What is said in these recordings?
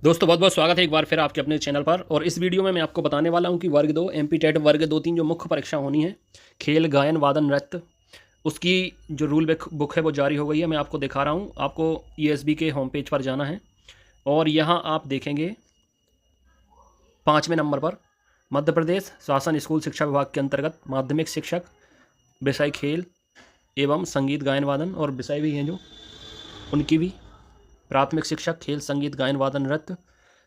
दोस्तों बहुत बहुत स्वागत है एक बार फिर आपके अपने चैनल पर। और इस वीडियो में मैं आपको बताने वाला हूं कि वर्ग 2 एमपी टेट वर्ग 2-3 जो मुख्य परीक्षा होनी है, खेल गायन वादन नृत्य, उसकी जो रूल बुक है वो जारी हो गई है। मैं आपको दिखा रहा हूं। आपको ईएसबी के होम पेज पर जाना है और यहां आप देखेंगे 5वें नंबर पर मध्य प्रदेश शासन स्कूल शिक्षा विभाग के अंतर्गत माध्यमिक शिक्षक विषय खेल एवं संगीत गायन वादन, और विषय भी हैं जो उनकी भी, प्राथमिक शिक्षक खेल संगीत गायन वादन नृत्य,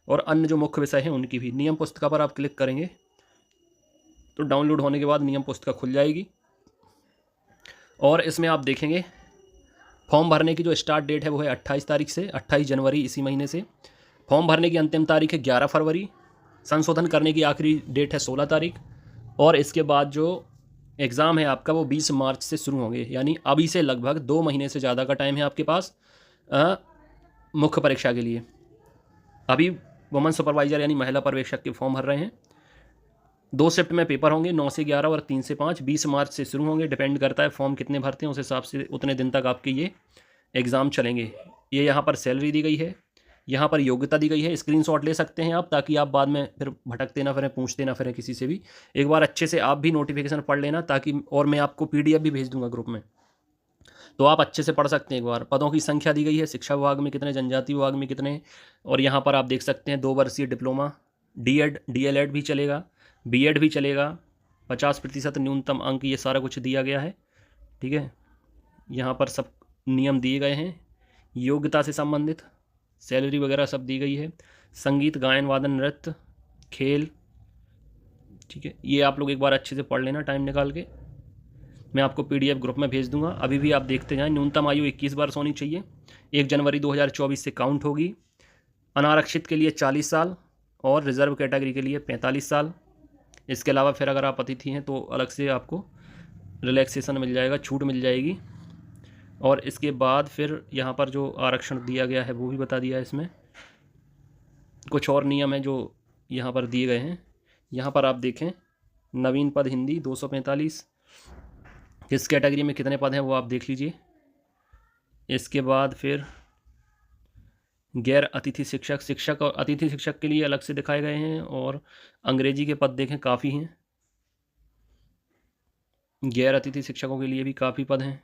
और अन्य जो मुख्य विषय हैं उनकी भी। नियम पुस्तिका पर आप क्लिक करेंगे तो डाउनलोड होने के बाद नियम पुस्तिका खुल जाएगी और इसमें आप देखेंगे फॉर्म भरने की जो स्टार्ट डेट है वो है 28 तारीख से 28 जनवरी इसी महीने से। फॉर्म भरने की अंतिम तारीख है 11 फरवरी। संशोधन करने की आखिरी डेट है 16 तारीख। और इसके बाद जो एग्ज़ाम है आपका वो 20 मार्च से शुरू होंगे, यानी अभी से लगभग 2 महीने से ज़्यादा का टाइम है आपके पास मुख्य परीक्षा के लिए। अभी वुमन सुपरवाइज़र यानी महिला पर्यवेक्षक के फॉर्म भर रहे हैं। 2 शिफ्ट में पेपर होंगे, 9 से 11 और 3 से 5। 20 मार्च से शुरू होंगे, डिपेंड करता है फॉर्म कितने भरते हैं उस हिसाब से उतने दिन तक आपके ये एग्ज़ाम चलेंगे। ये यहाँ पर सैलरी दी गई है, यहाँ पर योग्यता दी गई है। स्क्रीनशॉट ले सकते हैं आप, ताकि आप बाद में फिर भटकते ना फिरें, पूछते ना फिरें किसी से भी। एक बार अच्छे से आप भी नोटिफिकेशन पढ़ लेना, ताकि और मैं आपको PDF भी भेज दूँगा ग्रुप में, तो आप अच्छे से पढ़ सकते हैं एक बार। पदों की संख्या दी गई है, शिक्षा विभाग में कितने, जनजाति विभाग में कितने, और यहाँ पर आप देख सकते हैं 2 वर्षीय डिप्लोमा, DED DLED भी चलेगा, BED भी चलेगा, 50% न्यूनतम अंक, ये सारा कुछ दिया गया है। ठीक है, यहाँ पर सब नियम दिए गए हैं, योग्यता से संबंधित सैलरी वगैरह सब दी गई है। संगीत गायन वादन नृत्य खेल, ठीक है, ये आप लोग एक बार अच्छे से पढ़ लेना टाइम निकाल के। मैं आपको PDF ग्रुप में भेज दूंगा, अभी भी आप देखते जाएं। न्यूनतम आयु 21 वर्ष होनी चाहिए, 1 जनवरी 2024 से काउंट होगी। अनारक्षित के लिए 40 साल और रिजर्व कैटेगरी के लिए 45 साल। इसके अलावा फिर अगर आप अतिथि हैं तो अलग से आपको रिलैक्सेशन मिल जाएगा, छूट मिल जाएगी। और इसके बाद फिर यहाँ पर जो आरक्षण दिया गया है वो भी बता दिया है इसमें। कुछ और नियम हैं जो यहाँ पर दिए गए हैं। यहाँ पर आप देखें, नवीन पद हिंदी 245, किस कैटेगरी में कितने पद हैं वो आप देख लीजिए। इसके बाद फिर गैर अतिथि शिक्षक, शिक्षक और अतिथि शिक्षक के लिए अलग से दिखाए गए हैं। और अंग्रेजी के पद देखें काफ़ी हैं, गैर अतिथि शिक्षकों के लिए भी काफ़ी पद हैं।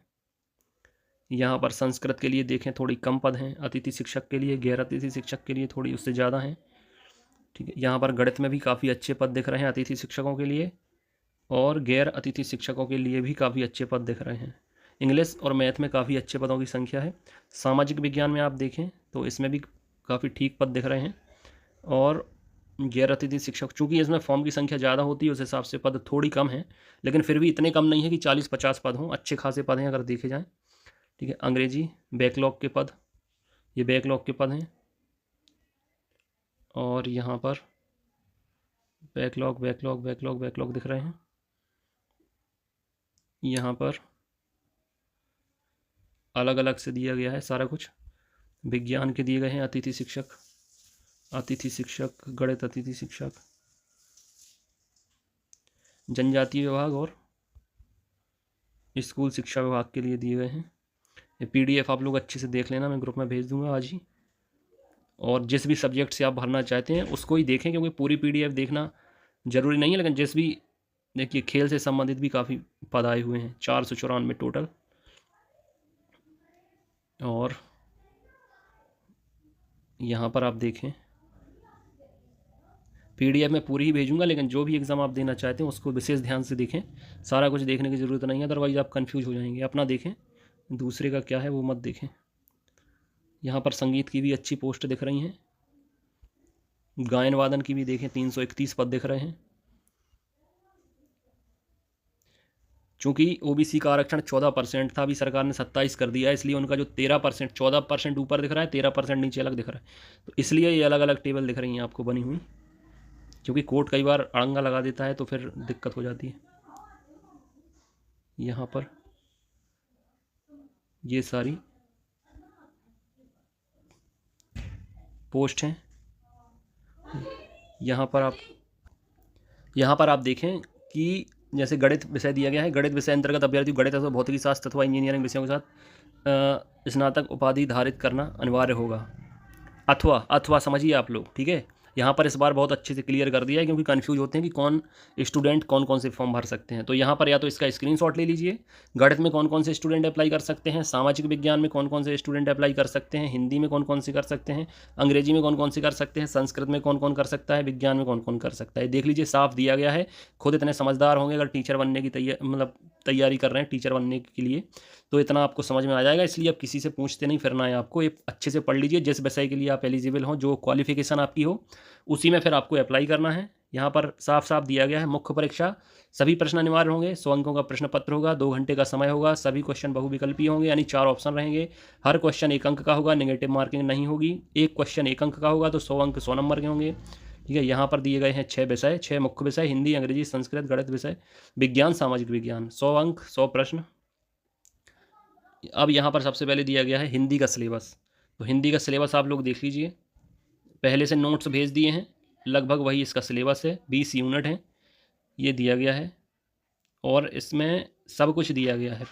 यहाँ पर संस्कृत के लिए देखें थोड़ी कम पद हैं अतिथि शिक्षक के लिए, गैर अतिथि शिक्षक के लिए थोड़ी उससे ज़्यादा हैं। ठीक है, यहाँ पर गणित में भी काफ़ी अच्छे पद दिख रहे हैं अतिथि शिक्षकों के लिए, और गैर अतिथि शिक्षकों के लिए भी काफ़ी अच्छे पद दिख रहे हैं। इंग्लिश और मैथ में काफ़ी अच्छे पदों की संख्या है। सामाजिक विज्ञान में आप देखें तो इसमें भी काफ़ी ठीक पद दिख रहे हैं। और गैर अतिथि शिक्षक, चूँकि इसमें फॉर्म की संख्या ज़्यादा होती है उस हिसाब से पद थोड़ी कम है, लेकिन फिर भी इतने कम नहीं है कि 40-50 पद हों, अच्छे खासे पद हैं अगर देखे जाएँ। ठीक है, अंग्रेजी बैकलॉग के पद, ये बैकलॉग के पद हैं। और यहाँ पर बैकलॉग बैकलॉग बैकलॉग बैकलॉग दिख रहे हैं। यहाँ पर अलग अलग से दिया गया है सारा कुछ। विज्ञान के दिए गए हैं अतिथि शिक्षक, गणित अतिथि शिक्षक, जनजातीय विभाग और स्कूल शिक्षा विभाग के लिए दिए गए हैं। ये PDF आप लोग अच्छे से देख लेना, मैं ग्रुप में भेज दूंगा आज ही। और जिस भी सब्जेक्ट से आप भरना चाहते हैं उसको ही देखें, क्योंकि पूरी PDF देखना ज़रूरी नहीं है, लेकिन जिस भी, देखिए खेल से संबंधित भी काफ़ी पद आए हुए हैं, 494 टोटल। और यहाँ पर आप देखें, PDF में पूरी ही भेजूंगा, लेकिन जो भी एग्ज़ाम आप देना चाहते हैं उसको विशेष ध्यान से देखें। सारा कुछ देखने की ज़रूरत नहीं है, अदरवाइज़ आप कंफ्यूज हो जाएंगे। अपना देखें, दूसरे का क्या है वो मत देखें। यहाँ पर संगीत की भी अच्छी पोस्ट दिख रही हैं, गायन वादन की भी देखें 331 पद दिख रहे हैं। चूँकि OBC का आरक्षण 14% था, अभी सरकार ने 27 कर दिया है, इसलिए उनका जो 13%, 14% ऊपर दिख रहा है, 13% नीचे अलग दिख रहा है, तो इसलिए ये अलग अलग टेबल दिख रही हैं आपको बनी हुई। क्योंकि कोर्ट कई बार अड़ंगा लगा देता है तो फिर दिक्कत हो जाती है। यहाँ पर ये सारी पोस्ट हैं। यहाँ पर आप देखें कि जैसे गणित विषय दिया गया है, गणित विषय अंतर्गत अभ्यर्थी गणित अथवा भौतिकी शास्त्र अथवा इंजीनियरिंग विषयों के साथ स्नातक उपाधि धारित करना अनिवार्य होगा। अथवा समझिए आप लोग, ठीक है। यहाँ पर इस बार बहुत अच्छे से क्लियर कर दिया है, क्योंकि कन्फ्यूज होते हैं कि कौन स्टूडेंट कौन कौन से फॉर्म भर सकते हैं। तो यहाँ पर या तो इसका स्क्रीनशॉट ले लीजिए, गणित में कौन कौन से स्टूडेंट अप्लाई कर सकते हैं, सामाजिक विज्ञान में कौन कौन से स्टूडेंट अप्लाई कर सकते हैं, हिंदी में कौन कौन से कर सकते हैं, अंग्रेजी में कौन कौन से कर सकते हैं, संस्कृत में कौन कौन कर सकता है, विज्ञान में कौन कौन कर सकता है। देख लीजिए, साफ दिया गया है। खुद इतने समझदार होंगे अगर टीचर बनने की तैयारी कर रहे हैं टीचर बनने के लिए, तो इतना आपको समझ में आ जाएगा। इसलिए आप किसी से पूछते नहीं फिरना है आपको, ये अच्छे से पढ़ लीजिए। जिस विषय के लिए आप एलिजिबल हो, जो क्वालिफिकेशन आपकी हो, उसी में फिर आपको अप्लाई करना है। यहाँ पर साफ साफ दिया गया है, मुख्य परीक्षा सभी प्रश्न अनिवार्य होंगे, 100 अंकों का प्रश्न पत्र होगा, 2 घंटे का समय होगा, सभी क्वेश्चन बहुविकल्पीय होंगे, यानी 4 ऑप्शन रहेंगे, हर क्वेश्चन 1 अंक का होगा, नेगेटिव मार्किंग नहीं होगी। एक क्वेश्चन 1 अंक का होगा तो 100 अंक 100 नंबर के होंगे, ठीक है। यहाँ पर दिए गए हैं 6 विषय, 6 मुख्य विषय, हिंदी, अंग्रेजी, संस्कृत, गणित विषय, विज्ञान, सामाजिक विज्ञान, 100 अंक 100 प्रश्न। अब यहाँ पर सबसे पहले दिया गया है हिंदी का सिलेबस। तो हिंदी का सिलेबस आप लोग देख लीजिए, पहले से नोट्स भेज दिए हैं, लगभग वही इसका सिलेबस है, 20 यूनिट हैं, ये दिया गया है। और इसमें सब कुछ दिया गया है,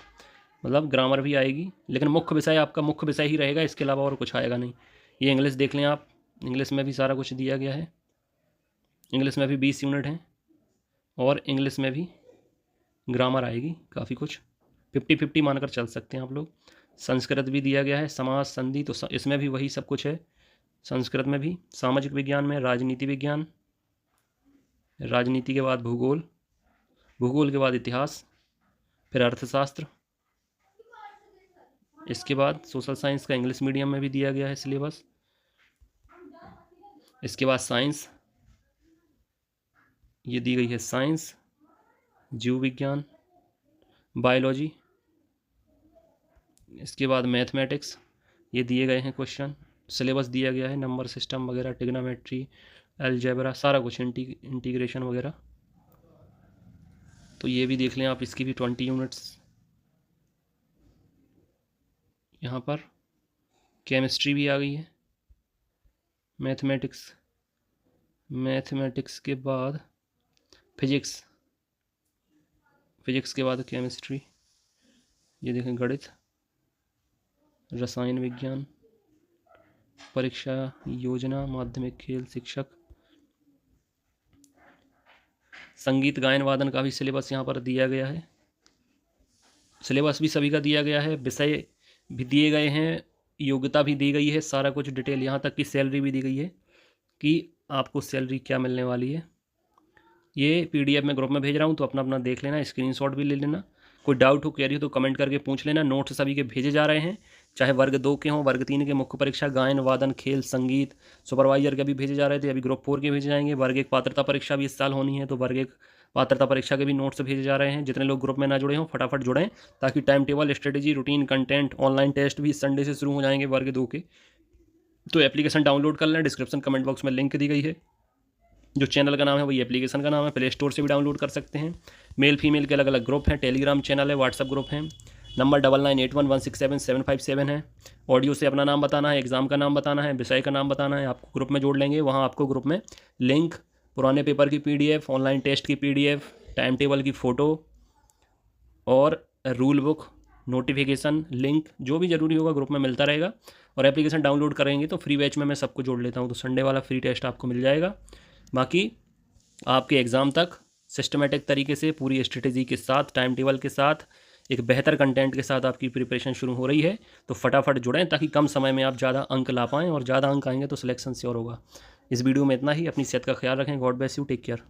मतलब ग्रामर भी आएगी, लेकिन मुख्य विषय आपका मुख्य विषय ही रहेगा, इसके अलावा और कुछ आएगा नहीं। ये इंग्लिश देख लें आप, इंग्लिश में भी सारा कुछ दिया गया है, इंग्लिश में भी 20 यूनिट हैं, और इंग्लिश में भी ग्रामर आएगी काफ़ी कुछ, 50-50 मानकर चल सकते हैं आप लोग। संस्कृत भी दिया गया है, समाज, संधि, तो इसमें भी वही सब कुछ है। संस्कृत में भी, सामाजिक विज्ञान में राजनीति विज्ञान, राजनीति के बाद भूगोल, भूगोल के बाद इतिहास, फिर अर्थशास्त्र, इसके बाद सोशल साइंस का इंग्लिश मीडियम में भी दिया गया है सिलेबस, इसके बाद साइंस, ये दी गई है साइंस, जीव विज्ञान, बायोलॉजी, इसके बाद मैथमेटिक्स, ये दिए गए हैं क्वेश्चन, सिलेबस दिया गया है, नंबर सिस्टम वगैरह, ट्रिग्नोमेट्री, अलजेब्रा, सारा कुछ, इंटीग्रेशन वगैरह। तो ये भी देख लें आप, इसकी भी 20 यूनिट्स। यहाँ पर केमिस्ट्री भी आ गई है, मैथमेटिक्स, मैथमेटिक्स के बाद फिजिक्स, फिजिक्स के बाद केमिस्ट्री, ये देखें गणित, रसायन विज्ञान, परीक्षा योजना, माध्यमिक, खेल, शिक्षक, संगीत, गायन, वादन का भी सिलेबस यहाँ पर दिया गया है। सिलेबस भी सभी का दिया गया है, विषय भी दिए गए हैं, योग्यता भी दी गई है, सारा कुछ डिटेल, यहाँ तक कि सैलरी भी दी गई है कि आपको सैलरी क्या मिलने वाली है। ये PDF मैं ग्रुप में भेज रहा हूँ, तो अपना अपना देख लेना, स्क्रीनशॉट भी ले लेना। कोई डाउट हो, क्वेरी हो तो कमेंट करके पूछ लेना। नोट्स सभी के भेजे जा रहे हैं, चाहे वर्ग 2 के हों, वर्ग 3 के मुख्य परीक्षा, गायन, वादन, खेल, संगीत, सुपरवाइजर के भी भेजे जा रहे थे, अभी ग्रुप 4 के भेजे जाएंगे। वर्ग 1 पात्रता परीक्षा भी इस साल होनी है, तो वर्ग 1 पात्रता परीक्षा के भी नोट्स भेजे जा रहे हैं। जितने लोग ग्रुप में ना जुड़े हों फटाफट जुड़ें, ताकि time table, strategy, routine, content, online test भी संडे से शुरू हो जाएंगे वर्ग 2 के। तो एप्लीकेशन डाउनलोड कर लें, डिस्क्रिप्शन कमेंट बॉक्स में लिंक दी गई है। जो चैनल का नाम है वही एप्लीकेशन का नाम है, प्ले स्टोर से भी डाउनलोड कर सकते हैं। मेल फीमेल के अलग अलग ग्रुप हैं, टेलीग्राम चैनल है, व्हाट्सअप ग्रुप है। नंबर 9981167757 है। ऑडियो से अपना नाम बताना है, एग्ज़ाम का नाम बताना है, विषय का नाम बताना है, आपको ग्रुप में जोड़ लेंगे। वहाँ आपको ग्रुप में लिंक, पुराने पेपर की PDF, ऑनलाइन टेस्ट की PDF, टाइम टेबल की फ़ोटो और रूल बुक, नोटिफिकेशन, लिंक, जो भी ज़रूरी होगा ग्रुप में मिलता रहेगा। और एप्लीकेशन डाउनलोड करेंगे तो फ्री बैच में मैं सबको जोड़ लेता हूँ, तो संडे वाला फ्री टेस्ट आपको मिल जाएगा। बाकी आपके एग्ज़ाम तक सिस्टमेटिक तरीके से, पूरी स्ट्रेटेजी के साथ, टाइम टेबल के साथ, एक बेहतर कंटेंट के साथ आपकी प्रिपरेशन शुरू हो रही है। तो फटाफट जुड़ें, ताकि कम समय में आप ज़्यादा अंक ला पाएँ, और ज़्यादा अंक आएंगे तो सिलेक्शन श्योर होगा। इस वीडियो में इतना ही। अपनी सेहत का ख्याल रखें। God bless you, take care.